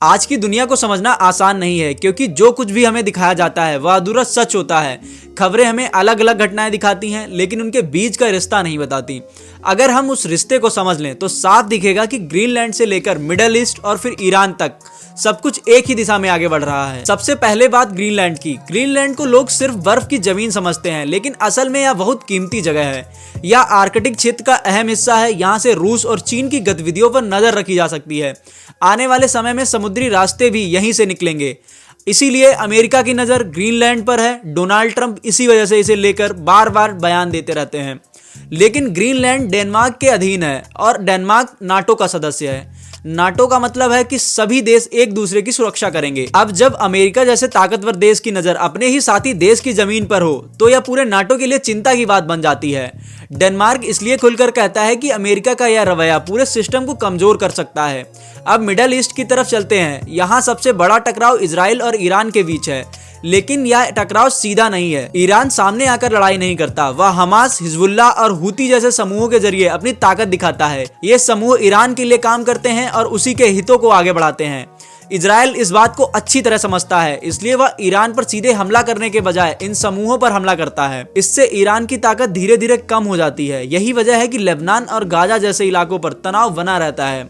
आज की दुनिया को समझना आसान नहीं है क्योंकि जो कुछ भी हमें दिखाया जाता है वह अधूरा सच होता है। खबरें हमें अलग अलग घटनाएं दिखाती हैं लेकिन उनके बीच का रिश्ता नहीं बताती। अगर हम उस रिश्ते को समझ लें तो साफ दिखेगा कि ग्रीनलैंड से लेकर मिडल ईस्ट और फिर ईरान तक सब कुछ एक ही दिशा में आगे बढ़ रहा है। सबसे पहले बात ग्रीनलैंड की। ग्रीनलैंड को लोग सिर्फ बर्फ की जमीन समझते हैं लेकिन असल में यह बहुत कीमती जगह है। यह आर्कटिक क्षेत्र का अहम हिस्सा है। यहाँ से रूस और चीन की गतिविधियों पर नजर रखी जा सकती है। आने वाले समय में समुद्री रास्ते भी यहीं से निकलेंगे, इसीलिए अमेरिका की नज़र ग्रीनलैंड पर है। डोनाल्ड ट्रंप इसी वजह से इसे लेकर बार बार बयान देते रहते हैं। लेकिन ग्रीनलैंड डेनमार्क के अधीन है और डेनमार्क नाटो का सदस्य है। नाटो का मतलब है कि सभी देश एक दूसरे की सुरक्षा करेंगे। अब जब अमेरिका जैसे ताकतवर देश की नजर अपने ही साथी देश की जमीन पर हो तो यह पूरे नाटो के लिए चिंता की बात बन जाती है। डेनमार्क इसलिए खुलकर कहता है कि अमेरिका का यह रवैया पूरे सिस्टम को कमजोर कर सकता है। अब मिडल ईस्ट की तरफ चलते हैं। यहाँ सबसे बड़ा टकराव इजराइल और ईरान के बीच है, लेकिन यह टकराव सीधा नहीं है। ईरान सामने आकर लड़ाई नहीं करता, वह हमास, हिजबुल्लाह और हूती जैसे समूहों के जरिए अपनी ताकत दिखाता है। ये समूह ईरान के लिए काम करते हैं और उसी के हितों को आगे बढ़ाते हैं। इजराइल इस बात को अच्छी तरह समझता है, इसलिए वह ईरान पर सीधे हमला करने के बजाय इन समूहों पर हमला करता है। इससे ईरान की ताकत धीरे धीरे कम हो जाती है। यही वजह है कि लेबनान और गाजा जैसे इलाकों पर तनाव बना रहता है।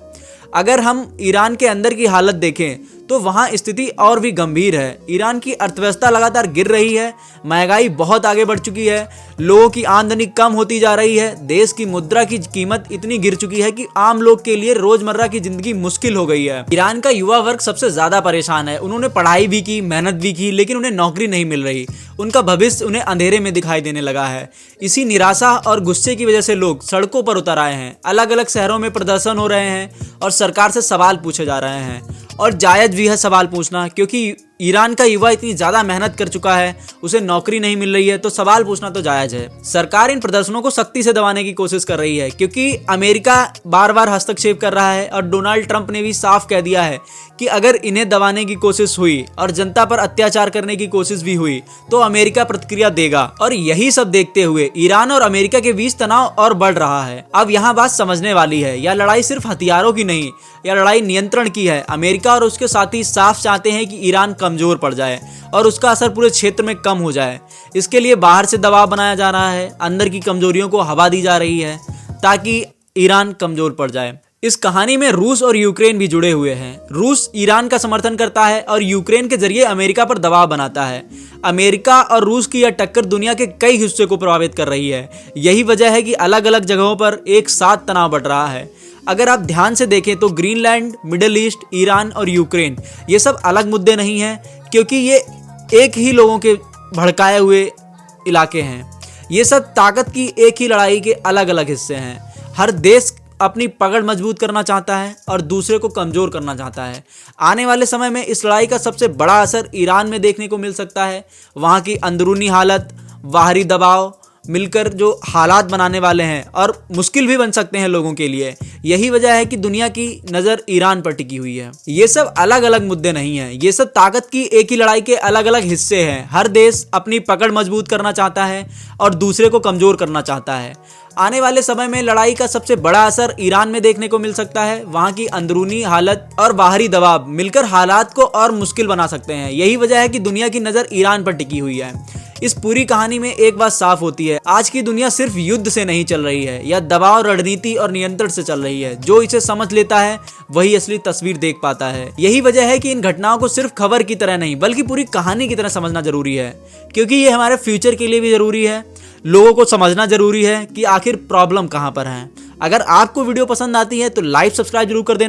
अगर हम ईरान के अंदर की हालत देखें तो वहाँ स्थिति और भी गंभीर है। ईरान की अर्थव्यवस्था लगातार गिर रही है, महंगाई बहुत आगे बढ़ चुकी है, लोगों की आमदनी कम होती जा रही है, देश की मुद्रा की कीमत इतनी गिर चुकी है कि आम लोग के लिए रोजमर्रा की जिंदगी मुश्किल हो गई है। ईरान का युवा वर्ग सबसे ज्यादा परेशान है। उन्होंने पढ़ाई भी की, मेहनत भी की, लेकिन उन्हें नौकरी नहीं मिल रही। उनका भविष्य उन्हें अंधेरे में दिखाई देने लगा है। इसी निराशा और गुस्से की वजह से लोग सड़कों पर उतर आए हैं। अलग अलग शहरों में प्रदर्शन हो रहे हैं और सरकार से सवाल पूछे जा रहे हैं। और जायज भी है सवाल पूछना, क्योंकि ईरान का युवा इतनी ज्यादा मेहनत कर चुका है, उसे नौकरी नहीं मिल रही है, तो सवाल पूछना तो जायज है। सरकार इन प्रदर्शनों को सख्ती से दबाने की कोशिश कर रही है क्योंकि अमेरिका बार बार हस्तक्षेप कर रहा है और डोनाल्ड ट्रंप ने भी साफ कह दिया है कि अगर इन्हें दबाने की कोशिश हुई और जनता पर अत्याचार करने की कोशिश भी हुई तो अमेरिका प्रतिक्रिया देगा। और यही सब देखते हुए ईरान और अमेरिका के बीच तनाव और बढ़ रहा है। अब यहाँ बात समझने वाली है, यह लड़ाई सिर्फ हथियारों की नहीं, यह लड़ाई नियंत्रण की है। अमेरिका और उसके साथी साफ चाहते हैं कि ईरान कमजोर पड़ जाए और उसका असर पूरे क्षेत्र में कम हो जाए। इसके लिए बाहर से दबाव बनाया जा रहा है, अंदर की कमजोरियों को हवा दी जा रही है ताकि ईरान कमजोर पड़ जाए। इस कहानी में रूस और यूक्रेन भी जुड़े हुए हैं। रूस ईरान का समर्थन करता है और यूक्रेन के जरिए अमेरिका पर दबाव बनाता है। अमेरिका और रूस की यह टक्कर दुनिया के कई हिस्से को प्रभावित कर रही है। यही वजह है कि अलग अलग जगहों पर एक साथ तनाव बढ़ रहा है। अगर आप ध्यान से देखें तो ग्रीनलैंड, मिडिल ईस्ट, ईरान और यूक्रेन ये सब अलग मुद्दे नहीं हैं, क्योंकि ये एक ही लोगों के भड़काए हुए इलाके हैं। ये सब ताकत की एक ही लड़ाई के अलग अलग हिस्से हैं। हर देश अपनी पकड़ मजबूत करना चाहता है और दूसरे को कमजोर करना चाहता है। आने वाले समय में इस लड़ाई का सबसे बड़ा असर ईरान में देखने को मिल सकता है। वहाँ की अंदरूनी हालत, बाहरी दबाव मिलकर जो हालात बनाने वाले हैं और मुश्किल भी बन सकते हैं लोगों के लिए। यही वजह है कि दुनिया की नज़र ईरान पर टिकी हुई है। ये सब अलग अलग मुद्दे नहीं हैं, ये सब ताकत की एक ही लड़ाई के अलग अलग हिस्से हैं। हर देश अपनी पकड़ मजबूत करना चाहता है और दूसरे को कमजोर करना चाहता है। आने वाले समय में लड़ाई का सबसे बड़ा असर ईरान में देखने को मिल सकता है। वहाँ की अंदरूनी हालत और बाहरी दबाव मिलकर हालात को और मुश्किल बना सकते हैं। यही वजह है कि दुनिया की नज़र ईरान पर टिकी हुई है। इस पूरी कहानी में एक बात साफ होती है, आज की दुनिया सिर्फ युद्ध से नहीं चल रही है, यह दबाव, रणनीति और नियंत्रण से चल रही है। जो इसे समझ लेता है वही असली तस्वीर देख पाता है। यही वजह है कि इन घटनाओं को सिर्फ खबर की तरह नहीं बल्कि पूरी कहानी की तरह समझना जरूरी है, क्योंकि ये हमारे फ्यूचर के लिए भी जरूरी है। लोगों को समझना जरूरी है कि आखिर प्रॉब्लम कहाँ पर है। अगर आपको वीडियो पसंद आती है तो लाइक, सब्सक्राइब जरूर कर देना।